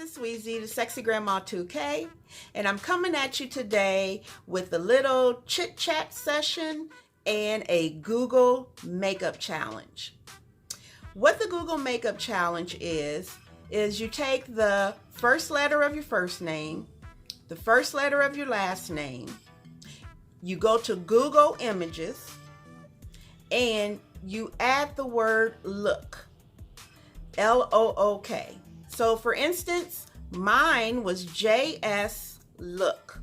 is Sweezy, the Sexy Grandma 2K, and I'm coming at you today with a little chit chat session and a Google makeup challenge. What the Google makeup challenge is you take the first letter of your first name, the first letter of your last name, you go to Google Images, and you add the word look, L-O-O-K. So for instance, mine was JS look.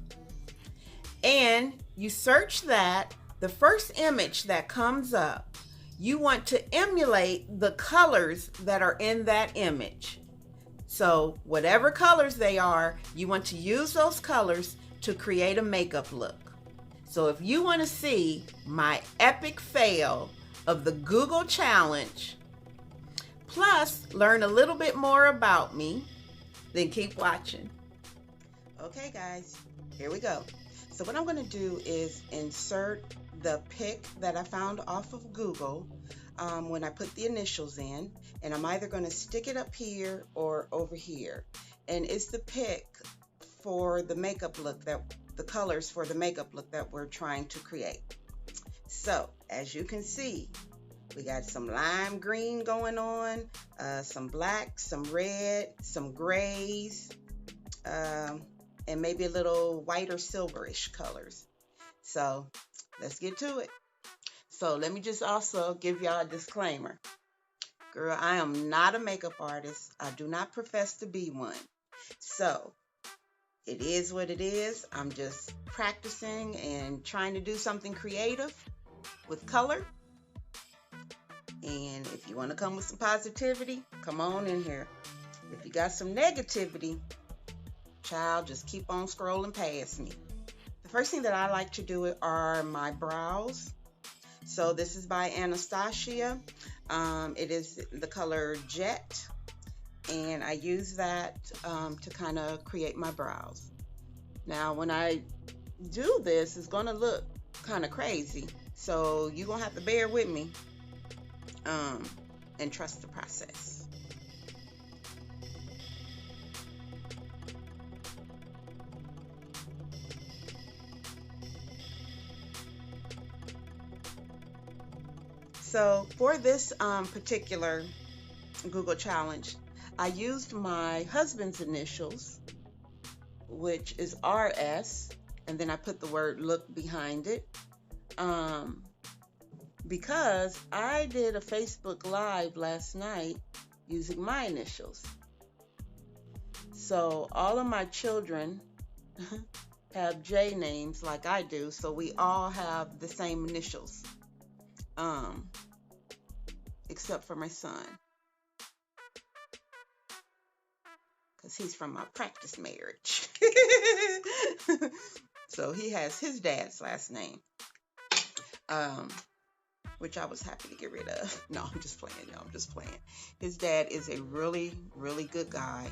And you search that, the first image that comes up, you want to emulate the colors that are in that image. So whatever colors they are, you want to use those colors to create a makeup look. So if you want to see my epic fail of the Google challenge, plus learn a little bit more about me, then keep watching. Okay guys, here we go. So what I'm going to do is insert the pic that I found off of Google when I put the initials in, and I'm either going to stick it up here or over here. And it's the pic for the makeup look, that the colors for the makeup look that we're trying to create. So as you can see, we got some lime green going on, some black, some red, some grays, and maybe a little white or silverish colors. So let's get to it. So let me just also give y'all a disclaimer. Girl, I am not a makeup artist. I do not profess to be one. So it is what it is. I'm just practicing and trying to do something creative with color. And if you want to come with some positivity, come on in here. If you got some negativity, child, just keep on scrolling past me. The first thing that I like to do are my brows. So this is by Anastasia. It is the color Jet, and I use that to kind of create my brows. Now when I do this, it's going to look kind of crazy, so you're going to have to bear with me and trust the process. So for this particular Google challenge, I used my husband's initials, which is RS, and then I put the word look behind it. Because I did a Facebook Live last night using my initials. So all of my children have J names like I do, so we all have the same initials, except for my son, because he's from my practice marriage. So he has his dad's last name. Which I was happy to get rid of. No, I'm just playing, y'all. I'm just playing. His dad is a really, really good guy.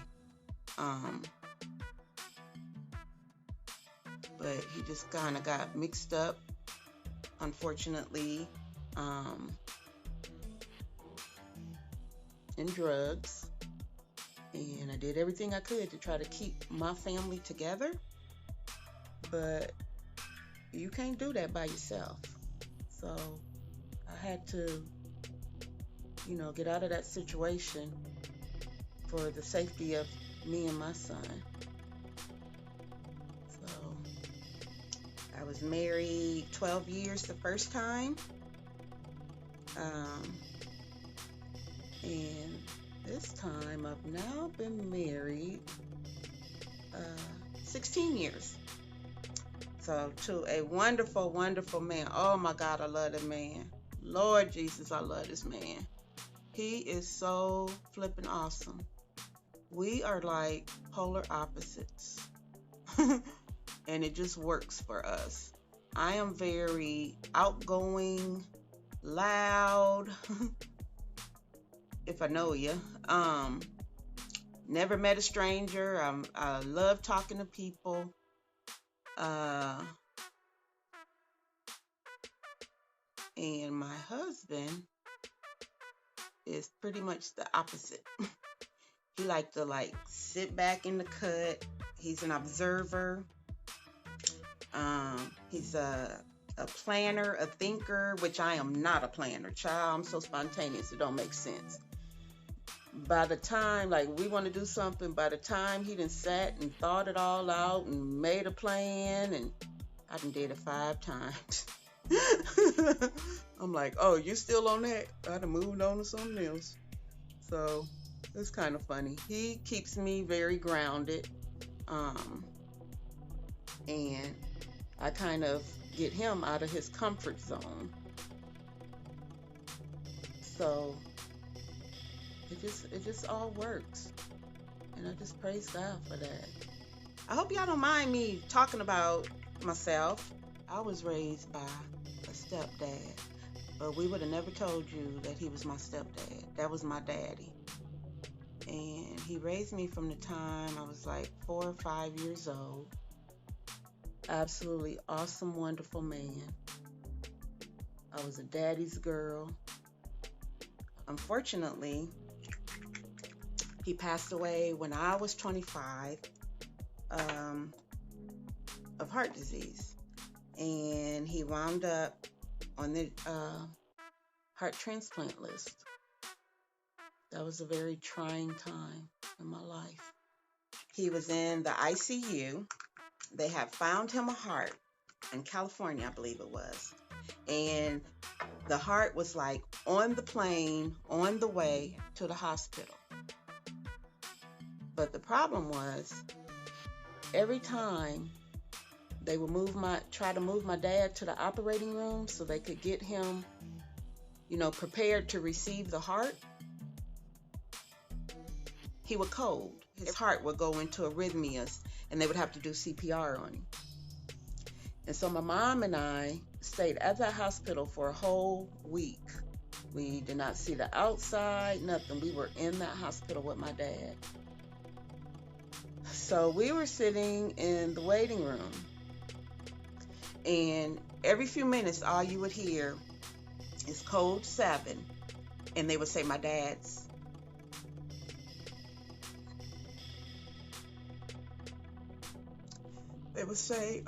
But he just kind of got mixed up, unfortunately, in drugs. And I did everything I could to try to keep my family together. But you can't do that by yourself. So I had to, get out of that situation for the safety of me and my son. So I was married 12 years the first time. And this time I've now been married 16 years. So to a wonderful, wonderful man. Oh my God, I love that man. Lord Jesus, I love this man. He is so flippin' awesome. We are like polar opposites. And it just works for us. I am very outgoing, loud, if I know you. Never met a stranger. I love talking to people. And my husband is pretty much the opposite. He liked to like sit back in the cut. He's an observer. He's a planner, a thinker, which I am not a planner. Child, I'm so spontaneous, it don't make sense. By the time, like, we want to do something, by the time he done sat and thought it all out and made a plan, and I done did it 5 times. I'm like, oh, you still on that? I done moved on to something else. So it's kind of funny. He keeps me very grounded. And I kind of get him out of his comfort zone. So it just all works. And I just praise God for that. I hope y'all don't mind me talking about myself. I was raised by a stepdad, but we would have never told you that he was my stepdad. That was my daddy. And he raised me from the time I was like 4 or 5 years old. Absolutely awesome, wonderful man. I was a daddy's girl. Unfortunately, he passed away when I was 25 of heart disease. And he wound up on the heart transplant list. That was a very trying time in my life. He was in the ICU. They had found him a heart in California, I believe it was. And the heart was like on the plane, on the way to the hospital. But the problem was, every time they would try to move my dad to the operating room so they could get him, prepared to receive the heart, he would cold. His heart would go into arrhythmias, and they would have to do CPR on him. And so my mom and I stayed at that hospital for a whole week. We did not see the outside, nothing. We were in that hospital with my dad. So we were sitting in the waiting room, and every few minutes, all you would hear is code 7, and they would say my dad's. They would say,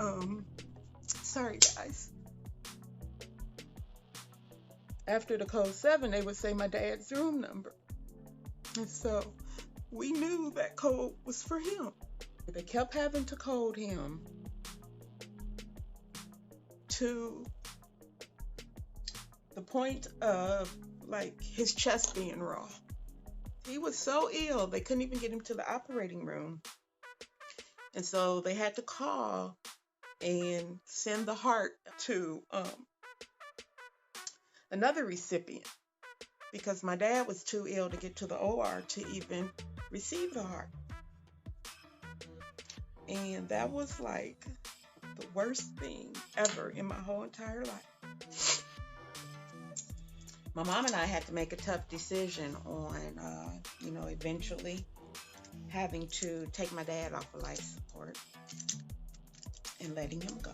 sorry guys. After the code 7, they would say my dad's room number. And so we knew that code was for him. They kept having to code him to the point of like his chest being raw. He was so ill, they couldn't even get him to the operating room. And so they had to call and send the heart to another recipient, because my dad was too ill to get to the OR to even receive the heart. And that was like the worst thing ever in my whole entire life. My mom and I had to make a tough decision on, eventually having to take my dad off of life support and letting him go.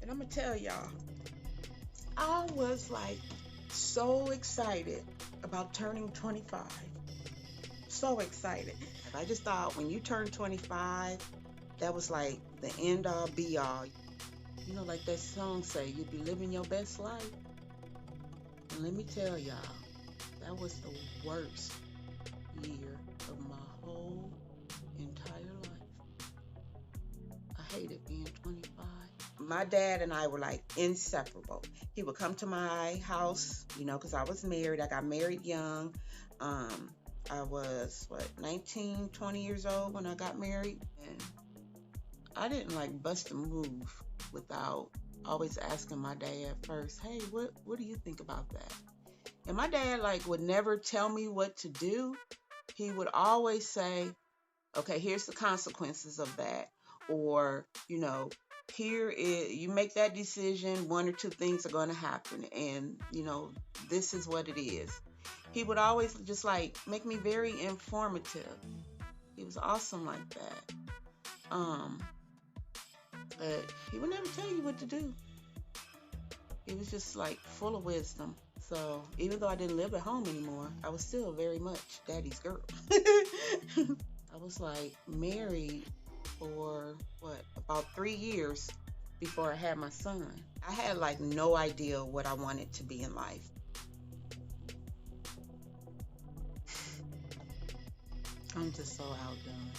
And I'm gonna tell y'all, I was like so excited about turning 25. So excited. I just thought when you turn 25, that was like the end all be all. Like that song say, you'll be living your best life. And let me tell y'all, that was the worst year of my whole entire life. I hated being 25. My dad and I were like inseparable. He would come to my house, because I was married. I got married young. I was, 19, 20 years old when I got married. And I didn't like bust a move without always asking my dad first, hey, what do you think about that? And my dad would never tell me what to do. He would always say, okay, here's the consequences of that. Or, here is, you make that decision, 1 or 2 things are going to happen. And, this is what it is. He would always just make me very informative. He was awesome like that. but he would never tell you what to do. He was just like full of wisdom. So even though I didn't live at home anymore, I was still very much daddy's girl. I was like married for what, about 3 years before I had my son. I had like no idea what I wanted to be in life. I'm just so outdone.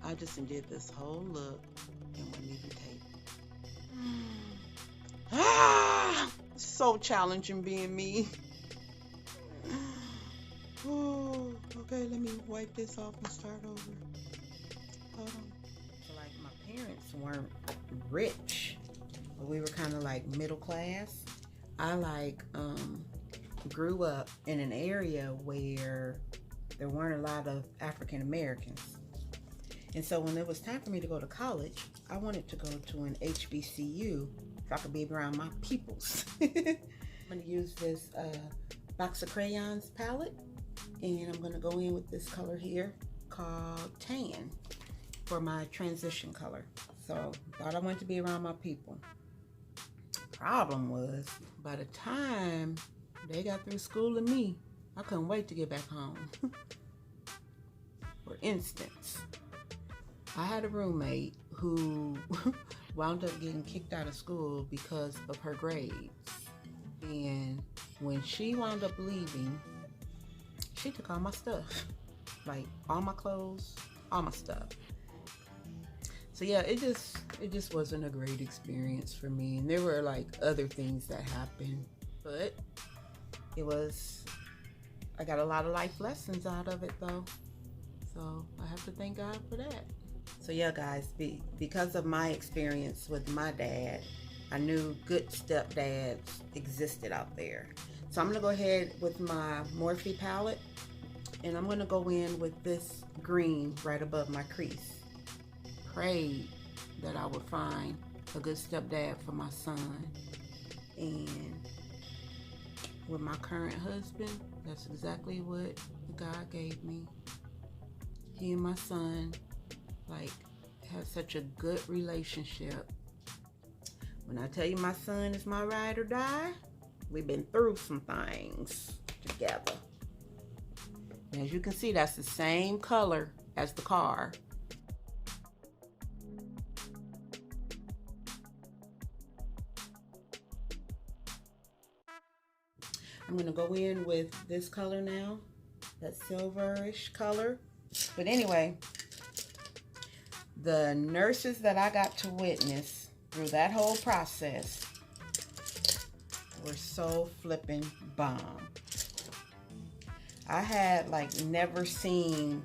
I just did this whole look and wouldn't even take it. So challenging being me. Oh, okay, let me wipe this off and start over. Hold on. So like my parents weren't rich, but we were kind of like middle class. I like grew up in an area where there weren't a lot of African Americans. And so when it was time for me to go to college, I wanted to go to an HBCU so I could be around my peoples. I'm gonna use this box of crayons palette, and I'm gonna go in with this color here called Tan for my transition color. So thought I wanted to be around my people. Problem was, by the time they got through schooling me, I couldn't wait to get back home. For instance, I had a roommate who wound up getting kicked out of school because of her grades. And when she wound up leaving, she took all my stuff. Like all my clothes, all my stuff. So yeah, it just wasn't a great experience for me. And there were like other things that happened, but I got a lot of life lessons out of it though. So I have to thank God for that. So yeah, guys, because of my experience with my dad, I knew good stepdads existed out there. So I'm gonna go ahead with my Morphe palette, and I'm gonna go in with this green right above my crease. Prayed that I would find a good stepdad for my son. And with my current husband, that's exactly what God gave me. He and my son have such a good relationship. When I tell you my son is my ride or die, we've been through some things together. And as you can see, that's the same color as the car. I'm gonna go in with this color now, that silverish color. But anyway, the nurses that I got to witness through that whole process were so flippin' bomb. I had never seen,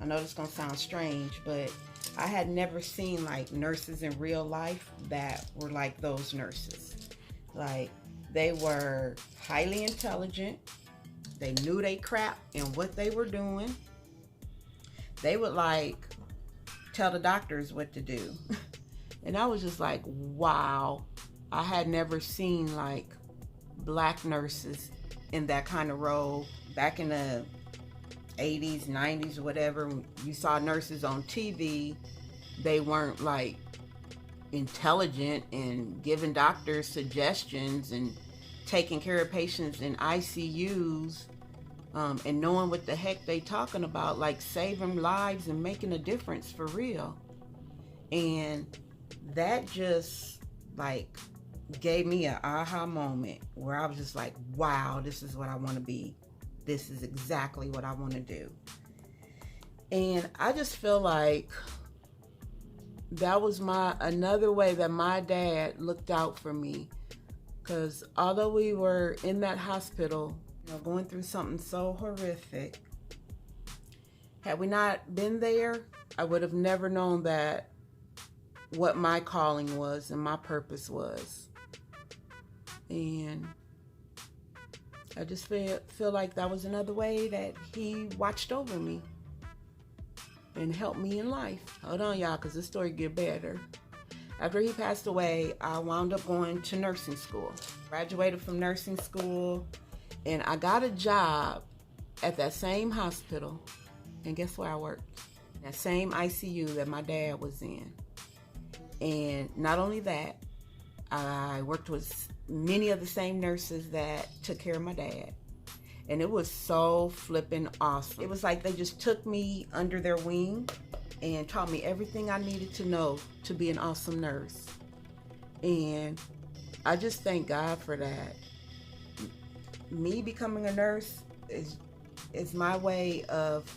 I know this is gonna sound strange, but I had never seen nurses in real life that were like those nurses. They were highly intelligent. They knew they crap and what they were doing. They would tell the doctors what to do. And I was just like, wow. I had never seen black nurses in that kind of role. Back in the 80s, 90s, whatever, you saw nurses on TV, they weren't intelligent and giving doctors suggestions and taking care of patients in ICUs, and knowing what the heck they talking about, saving lives and making a difference for real. And that just gave me an aha moment where I was just like, wow, this is what I want to be. This is exactly what I want to do. And I just feel like that was another way that my dad looked out for me. Because although we were in that hospital, going through something so horrific, had we not been there, I would have never known what my calling was and my purpose was. And I just feel like that was another way that he watched over me and helped me in life. Hold on, y'all, because this story get better. After he passed away, I wound up going to nursing school. Graduated from nursing school, and I got a job at that same hospital. And guess where I worked? That same ICU that my dad was in. And not only that, I worked with many of the same nurses that took care of my dad. And it was so flippin' awesome. It was like they just took me under their wing and taught me everything I needed to know to be an awesome nurse. And I just thank God for that. Me becoming a nurse is my way of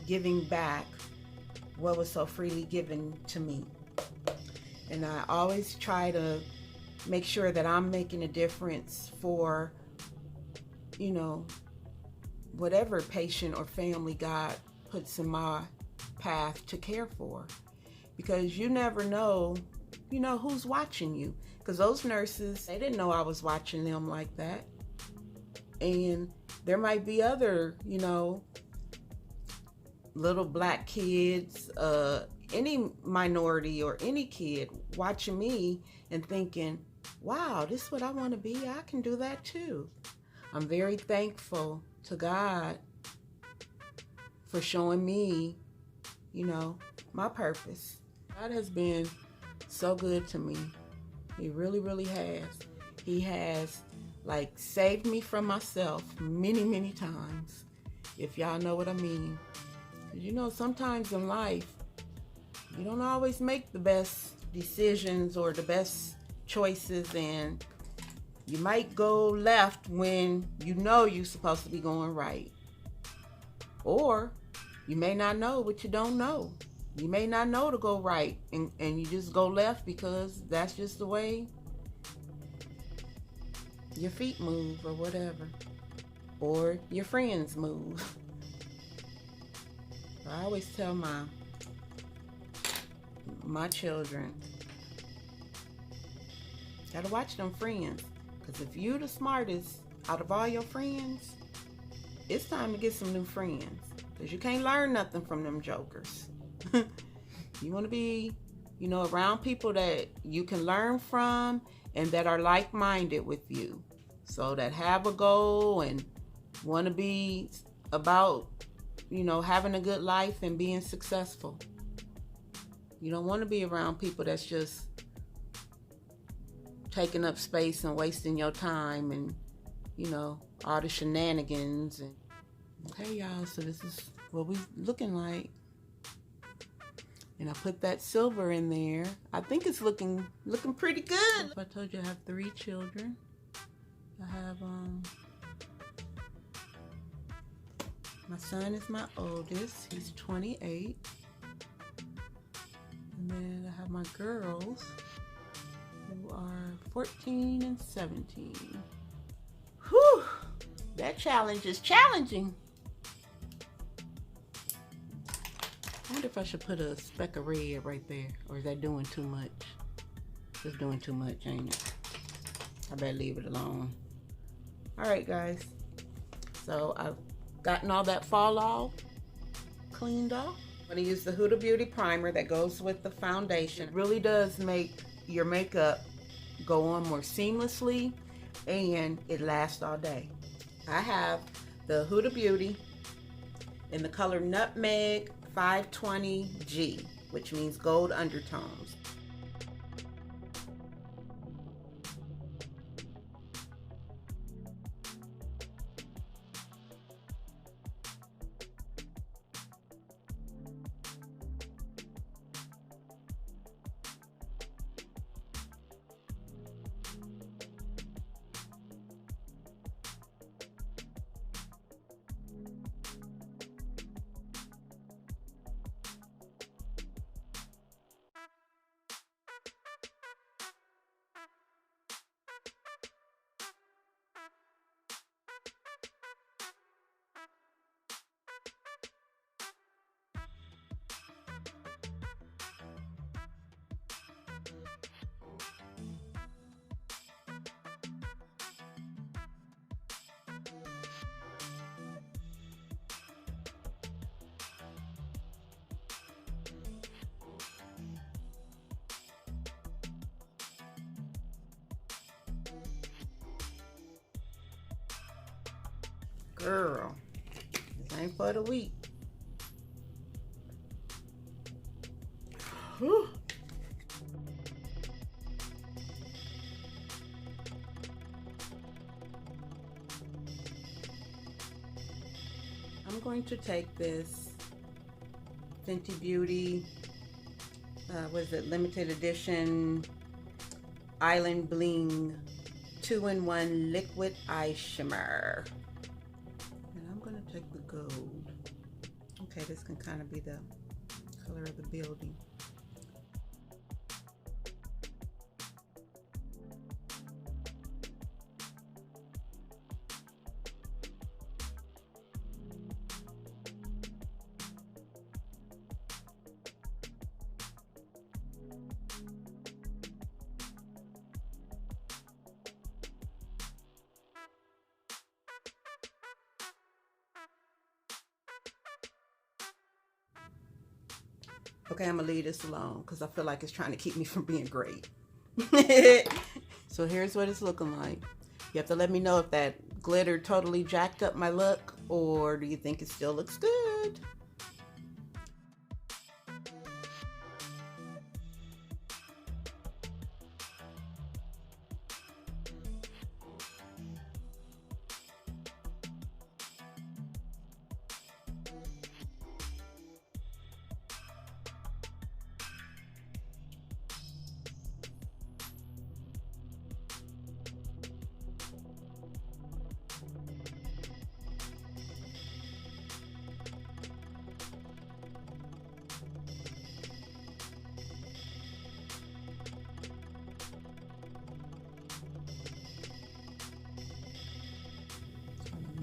giving back what was so freely given to me. And I always try to make sure that I'm making a difference for, you know, whatever patient or family God puts in my path to care for. Because you never know, you know, who's watching you. Because those nurses, they didn't know I was watching them like that. And there might be other, you know, little black kids, any minority or any kid watching me and thinking, wow, this is what I want to be. I can do that too. I'm very thankful to God for showing me, you know, my purpose. God has been so good to me. He really, really has. He has, like, saved me from myself many, many times, if y'all know what I mean. You know, sometimes in life, you don't always make the best decisions or the best choices, and you might go left when you know you're supposed to be going right. Or you may not know what you don't know. You may not know to go right, and you just go left because that's just the way your feet move or whatever. Or your friends move. I always tell my children, gotta watch them friends. Because if you the smartest out of all your friends, it's time to get some new friends. Because you can't learn nothing from them jokers. You want to be, you know, around people that you can learn from and that are like-minded with you. So that have a goal and want to be about, you know, having a good life and being successful. You don't want to be around people that's just taking up space and wasting your time and, you know, all the shenanigans. And okay, y'all, so this is what we looking like. And I put that silver in there. I think it's looking pretty good. I told you I have 3 children. I have my son is my oldest. He's 28. And then I have my girls who are 14 and 17. Whew! That challenge is challenging. I wonder if I should put a speck of red right there, or is that doing too much? It's doing too much, ain't it? I better leave it alone. All right, guys. So I've gotten all that fall off, cleaned off. I'm gonna use the Huda Beauty primer that goes with the foundation. It really does make your makeup go on more seamlessly, and it lasts all day. I have the Huda Beauty in the color Nutmeg 520G, which means gold undertones. Girl, this ain't for the weak. Whew. I'm going to take this Fenty Beauty, what is it, limited edition Island Bling 2-in-1 liquid eye shimmer. And I'm going to take the gold. Okay, this can kind of be the color of the building. Okay, I'm gonna leave this alone because I feel like it's trying to keep me from being great. So here's what it's looking like. You have to let me know if that glitter totally jacked up my look, or do you think it still looks good?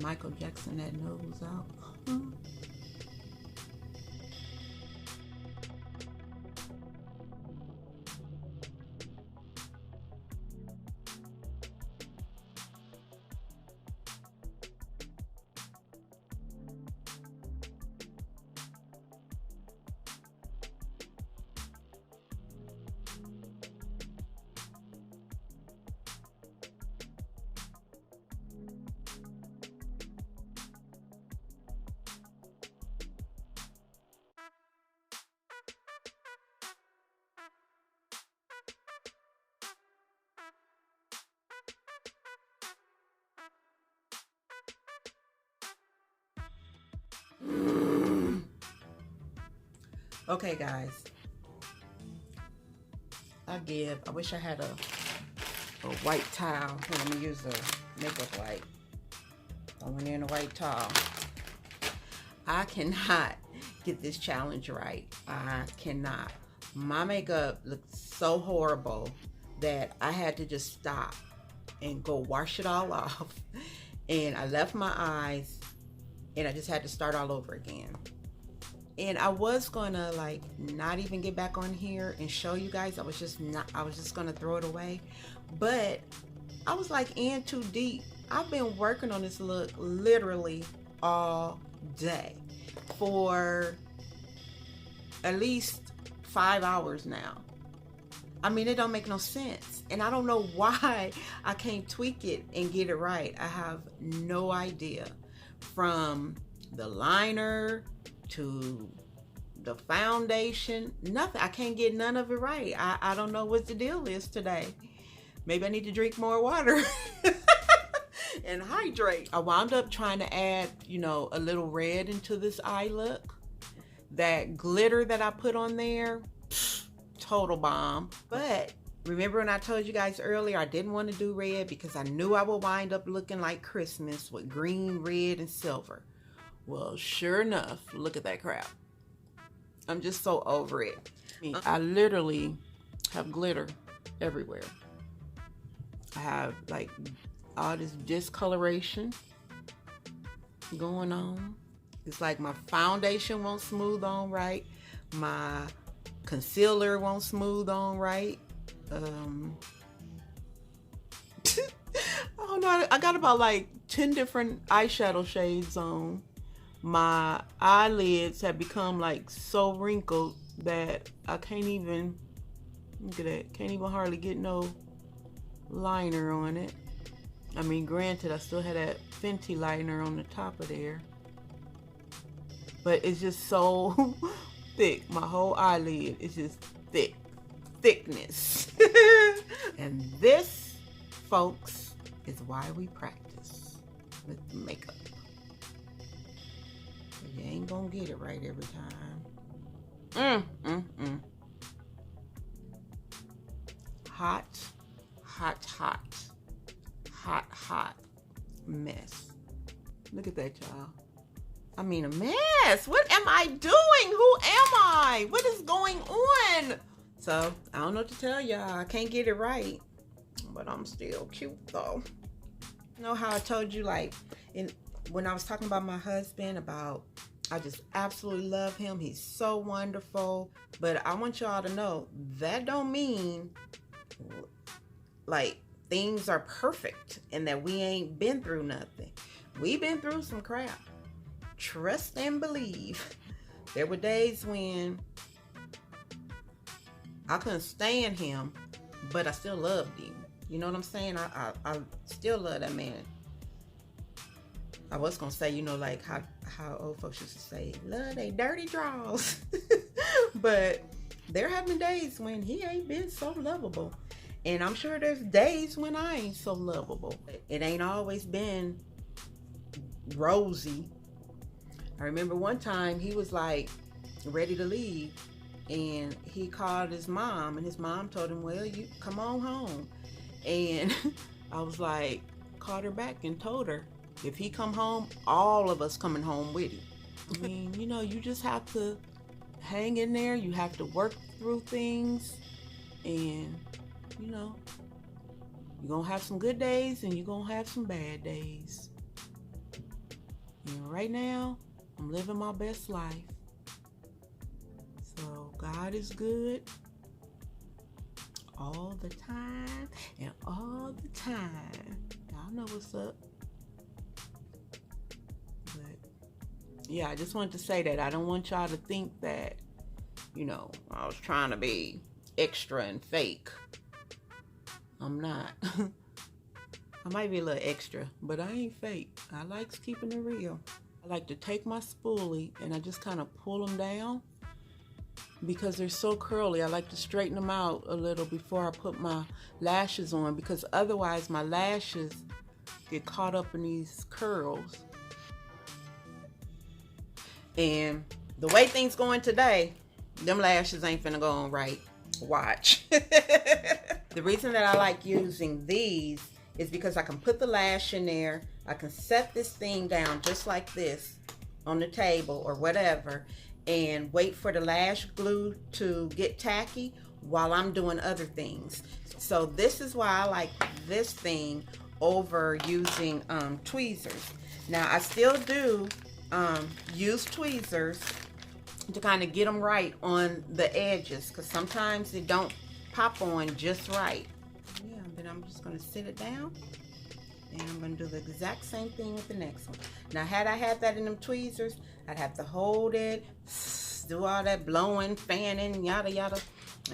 Michael Jackson that nose out. Okay, guys. I wish I had a white towel. Here, let me use the makeup wipe. I went in a white towel. I cannot get this challenge right. I cannot. My makeup looked so horrible that I had to just stop and go wash it all off. And I left my eyes and I just had to start all over again. And I was gonna like not even get back on here and show you guys. I was just gonna throw it away. But I was like in too deep. I've been working on this look literally all day for at least 5 hours now. I mean, it don't make no sense. And I don't know why I can't tweak it and get it right. I have no idea. From the liner to the foundation, nothing. I can't get none of it right. I don't know what the deal is today. Maybe I need to drink more water and hydrate. I wound up trying to add, you know, a little red into this eye look. That glitter that I put on there, total bomb. But remember when I told you guys earlier I didn't want to do red because I knew I would wind up looking like Christmas with green, red, and silver. Well, sure enough, look at that crap. I'm just so over it. I literally have glitter everywhere. I have like all this discoloration going on. It's like my foundation won't smooth on right. My concealer won't smooth on right. I don't know. I got about like 10 different eyeshadow shades on. My eyelids have become like so wrinkled that I can't even, look at that, can't even hardly get no liner on it. I mean, granted, I still had that Fenty liner on the top of there, but it's just so thick. My whole eyelid is just thickness. And this, folks, is why we practice with makeup. You ain't gonna get it right every time. Hot, hot, hot, hot, hot mess. Look at that, y'all. I mean, a mess. What am I doing? Who am I? What is going on? So, I don't know what to tell y'all. I can't get it right. But I'm still cute, though. You know how I told you, like, when I was talking about my husband, about I just absolutely love him. He's so wonderful. But I want y'all to know, that don't mean, like, things are perfect and that we ain't been through nothing. We've been through some crap. Trust and believe. There were days when I couldn't stand him, but I still loved him. You know what I'm saying? I still love that man. I was gonna say, you know, like how old folks used to say, love they dirty draws. But there have been days when he ain't been so lovable. And I'm sure there's days when I ain't so lovable. It ain't always been rosy. I remember one time he was like ready to leave, and he called his mom, and his mom told him, well, you come on home. And I was like, called her back and told her, if he come home, all of us coming home with him. I mean, you know, you just have to hang in there. You have to work through things, and you know, you're gonna have some good days and you're gonna have some bad days. And right now, I'm living my best life. So God is good all the time and all the time. Y'all know what's up. But yeah, I just wanted to say that. I don't want y'all to think that, you know, I was trying to be extra and fake. I'm not. I might be a little extra, but I ain't fake. I like keeping it real. I like to take my spoolie and I just kind of pull them down because they're so curly. I like to straighten them out a little before I put my lashes on, because otherwise my lashes get caught up in these curls. And the way things going today, them lashes ain't finna go on right. Watch. The reason that I like using these is because I can put the lash in there. I can set this thing down just like this on the table or whatever and wait for the lash glue to get tacky while I'm doing other things. So this is why I like this thing over using tweezers. Now I still do use tweezers to kind of get them right on the edges, because sometimes it don't pop on just right. Yeah, then I'm just going to sit it down, and I'm going to do the exact same thing with the next one. Now, had I had that in them tweezers, I'd have to hold it, do all that blowing, fanning, yada yada.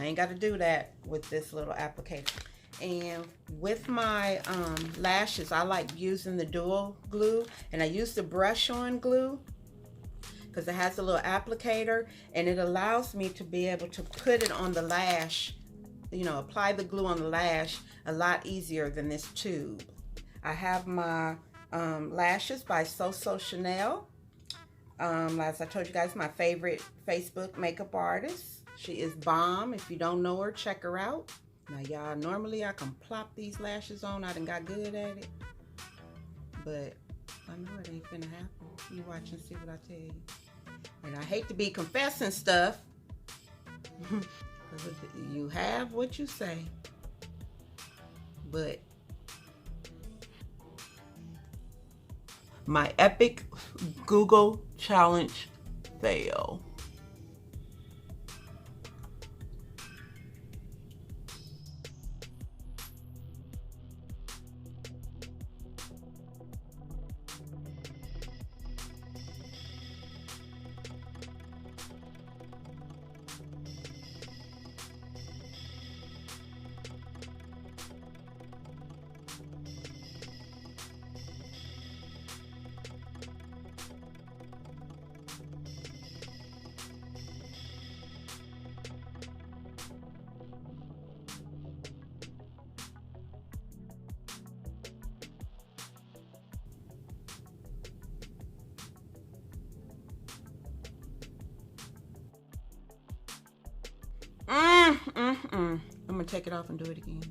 I ain't got to do that with this little applicator. And with my lashes, I like using the dual glue, and I use the brush on glue because it has a little applicator, and it allows me to be able to put it on the lash, you know, apply the glue on the lash a lot easier than this tube. I have my lashes by Sooooooooo Chanel. As I told you guys, my favorite Facebook makeup artist. She is bomb. If you don't know her, check her out. Now, y'all, normally I can plop these lashes on. I done got good at it. But I know it ain't finna happen. You watch and see what I tell you. And I hate to be confessing stuff. You have what you say. But my epic Google challenge fail. I'm gonna take it off and do it again.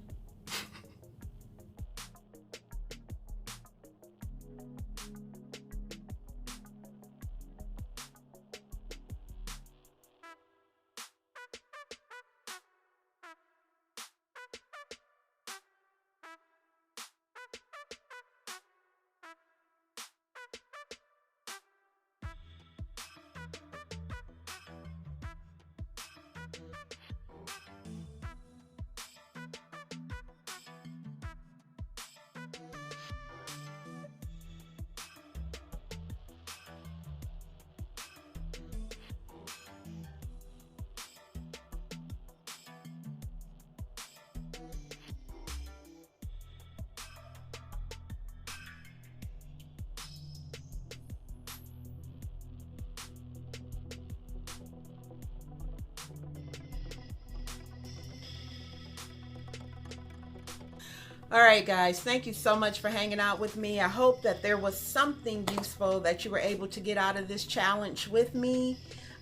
All right, guys, thank you so much for hanging out with me. I hope that there was something useful that you were able to get out of this challenge with me.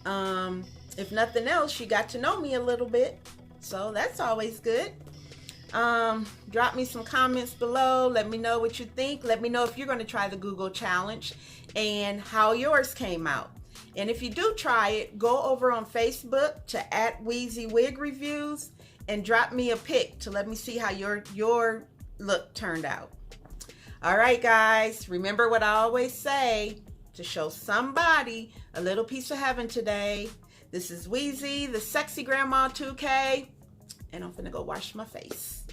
If nothing else, you got to know me a little bit, so that's always good. Drop me some comments below. Let me know what you think. Let me know if you're going to try the Google challenge and how yours came out. And if you do try it, go over on Facebook to @WheezyWigReviews and drop me a pic to let me see how your look turned out. All right, guys, remember what I always say, to show somebody a little piece of heaven today. This is Wheezy, the sexy grandma 2K, and I'm finna go wash my face.